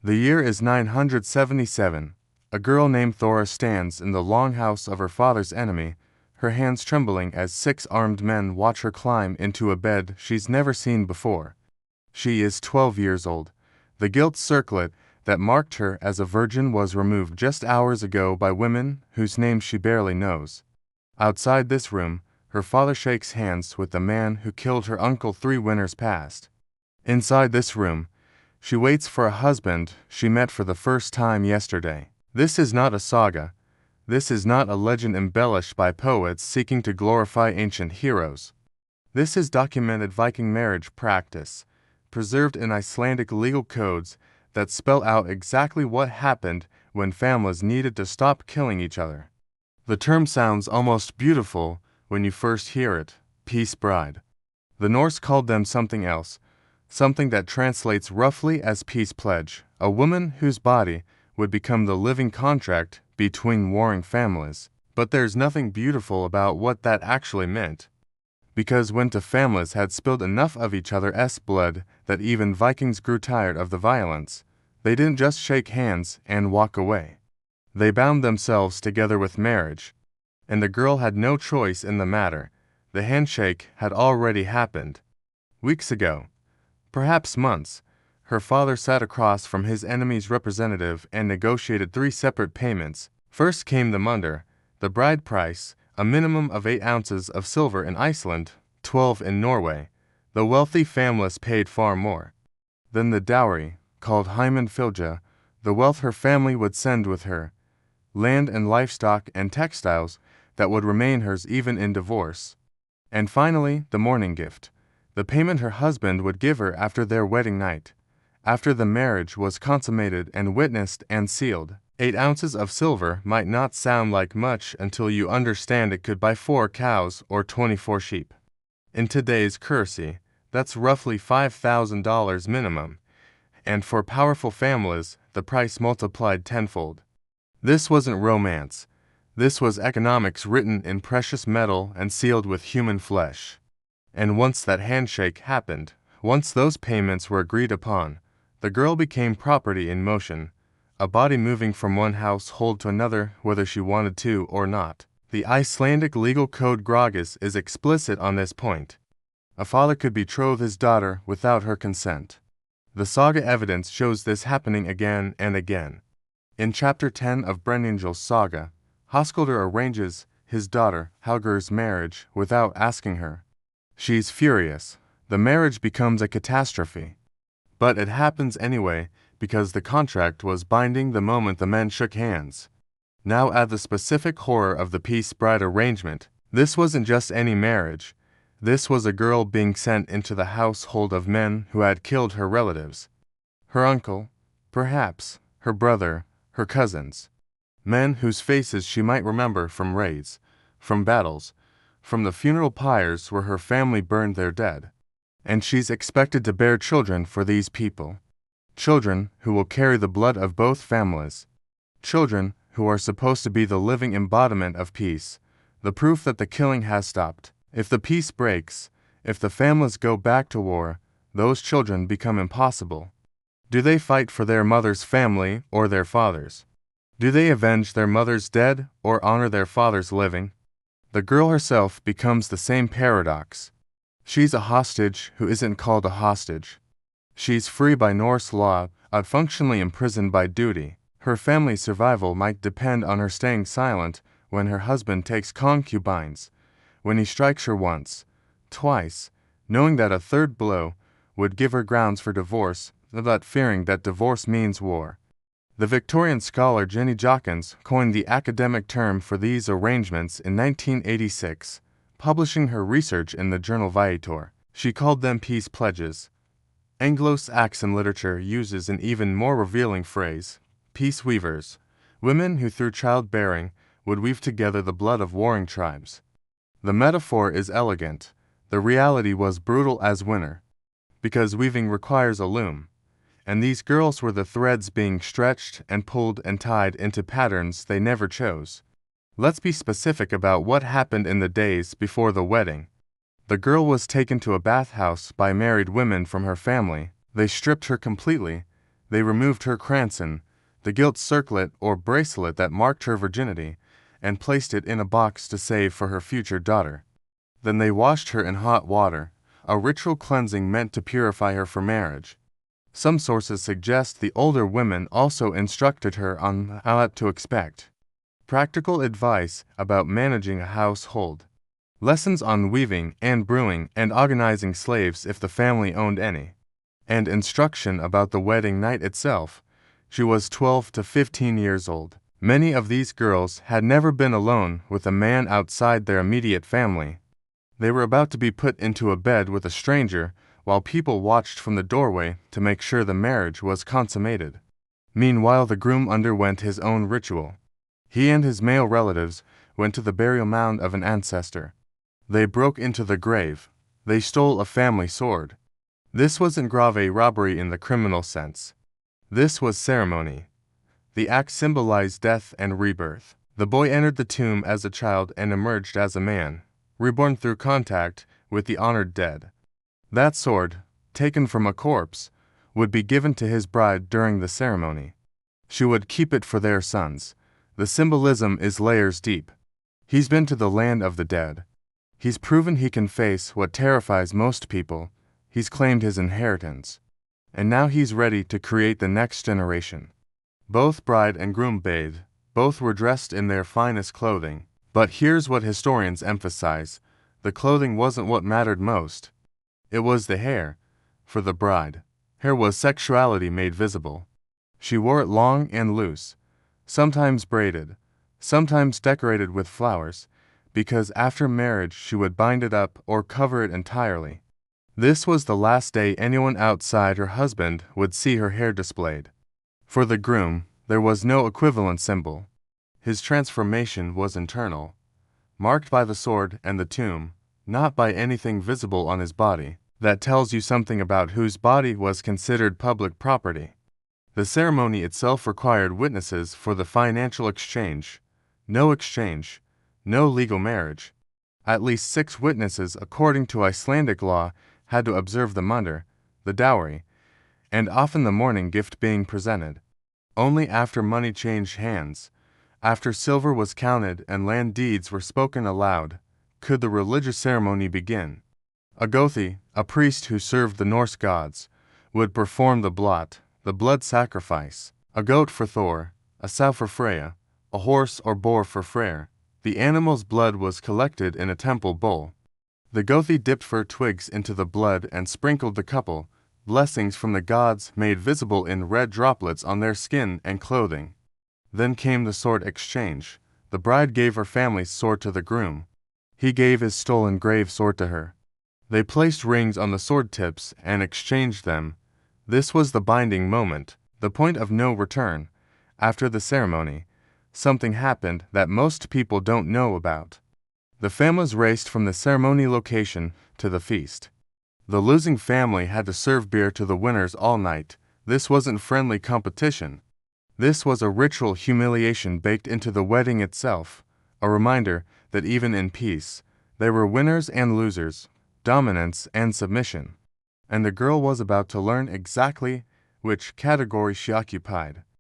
The year is 977. A girl named Thora stands in the longhouse of her father's enemy, her hands trembling as 6 armed men watch her climb into a bed she's never seen before. She is 12 years old. The gilt circlet that marked her as a virgin was removed just hours ago by women whose names she barely knows. Outside this room, her father shakes hands with the man who killed her uncle 3 winters past. Inside this room, she waits for a husband she met for the first time yesterday. This is not a saga. This is not a legend embellished by poets seeking to glorify ancient heroes. This is documented Viking marriage practice, preserved in Icelandic legal codes that spell out exactly what happened when families needed to stop killing each other. The term sounds almost beautiful when you first hear it, peace bride. The Norse called them something else, something that translates roughly as peace pledge, a woman whose body would become the living contract between warring families. But there's nothing beautiful about what that actually meant. Because when two families had spilled enough of each other's blood that even Vikings grew tired of the violence, they didn't just shake hands and walk away. They bound themselves together with marriage. And the girl had no choice in the matter. The handshake had already happened. Weeks ago, perhaps months, her father sat across from his enemy's representative and negotiated 3 separate payments. First came the munder, the bride price, a minimum of 8 ounces of silver in Iceland, 12 in Norway. The wealthy families paid far more. Then the dowry, called Heimanfylgja, the wealth her family would send with her, land and livestock and textiles that would remain hers even in divorce. And finally, the mourning gift, the payment her husband would give her after their wedding night, after the marriage was consummated and witnessed and sealed. 8 ounces of silver might not sound like much until you understand it could buy 4 cows or 24 sheep. In today's currency, that's roughly $5,000 minimum, and for powerful families, the price multiplied tenfold. This wasn't romance. This was economics written in precious metal and sealed with human flesh. And once that handshake happened, once those payments were agreed upon, the girl became property in motion, a body moving from one household to another whether she wanted to or not. The Icelandic legal code Grágis is explicit on this point. A father could betroth his daughter without her consent. The saga evidence shows this happening again and again. In Chapter 10 of Brenningjal's saga, Höskuldur arranges his daughter Helgur's marriage without asking her. She's furious. The marriage becomes a catastrophe. But it happens anyway because the contract was binding the moment the men shook hands. Now add the specific horror of the peace bride arrangement. This wasn't just any marriage. This was a girl being sent into the household of men who had killed her relatives. Her uncle, perhaps, her brother, her cousins. Men whose faces she might remember from raids, from battles, from the funeral pyres where her family burned their dead. And she's expected to bear children for these people. Children who will carry the blood of both families. Children who are supposed to be the living embodiment of peace, the proof that the killing has stopped. If the peace breaks, if the families go back to war, those children become impossible. Do they fight for their mother's family or their father's? Do they avenge their mother's dead or honor their father's living? The girl herself becomes the same paradox. She's a hostage who isn't called a hostage. She's free by Norse law, but functionally imprisoned by duty. Her family's survival might depend on her staying silent when her husband takes concubines, when he strikes her once, twice, knowing that a third blow would give her grounds for divorce, without fearing that divorce means war. The Victorian scholar Jenny Jawkins coined the academic term for these arrangements in 1986, publishing her research in the journal Viator. She called them peace pledges. Anglo-Saxon literature uses an even more revealing phrase, peace weavers, women who through childbearing would weave together the blood of warring tribes. The metaphor is elegant. The reality was brutal as winter, because weaving requires a loom, and these girls were the threads being stretched and pulled and tied into patterns they never chose. Let's be specific about what happened in the days before the wedding. The girl was taken to a bathhouse by married women from her family. They stripped her completely. They removed her cranson, the gilt circlet or bracelet that marked her virginity, and placed it in a box to save for her future daughter. Then they washed her in hot water, a ritual cleansing meant to purify her for marriage. Some sources suggest the older women also instructed her on what to expect. Practical advice about managing a household. Lessons on weaving and brewing and organizing slaves if the family owned any. And instruction about the wedding night itself. She was 12 to 15 years old. Many of these girls had never been alone with a man outside their immediate family. They were about to be put into a bed with a stranger while people watched from the doorway to make sure the marriage was consummated. Meanwhile, the groom underwent his own ritual. He and his male relatives went to the burial mound of an ancestor. They broke into the grave. They stole a family sword. This wasn't grave robbery in the criminal sense. This was ceremony. The act symbolized death and rebirth. The boy entered the tomb as a child and emerged as a man, reborn through contact with the honored dead. That sword, taken from a corpse, would be given to his bride during the ceremony. She would keep it for their sons. The symbolism is layers deep. He's been to the land of the dead. He's proven he can face what terrifies most people. He's claimed his inheritance. And now he's ready to create the next generation. Both bride and groom bathed. Both were dressed in their finest clothing. But here's what historians emphasize. The clothing wasn't what mattered most. It was the hair. For the bride, hair was sexuality made visible. She wore it long and loose, sometimes braided, sometimes decorated with flowers, because after marriage she would bind it up or cover it entirely. This was the last day anyone outside her husband would see her hair displayed. For the groom, there was no equivalent symbol. His transformation was internal, marked by the sword and the tomb, not by anything visible on his body. That tells you something about whose body was considered public property. The ceremony itself required witnesses for the financial exchange. No exchange, no legal marriage. At least 6 witnesses, according to Icelandic law, had to observe the munder, the dowry, and often the morning gift being presented. Only after money changed hands, after silver was counted and land deeds were spoken aloud, could the religious ceremony begin. A Gothi, a priest who served the Norse gods, would perform the blot, the blood sacrifice, a goat for Thor, a sow for Freya, a horse or boar for Freyr. The animal's blood was collected in a temple bowl. The Gothi dipped fir twigs into the blood and sprinkled the couple, blessings from the gods made visible in red droplets on their skin and clothing. Then came the sword exchange. The bride gave her family's sword to the groom. He gave his stolen grave sword to her. They placed rings on the sword tips and exchanged them. This was the binding moment, the point of no return. After the ceremony, something happened that most people don't know about. The families raced from the ceremony location to the feast. The losing family had to serve beer to the winners all night. This wasn't friendly competition. This was a ritual humiliation baked into the wedding itself, a reminder that even in peace, there were winners and losers, dominance and submission. And the girl was about to learn exactly which category she occupied.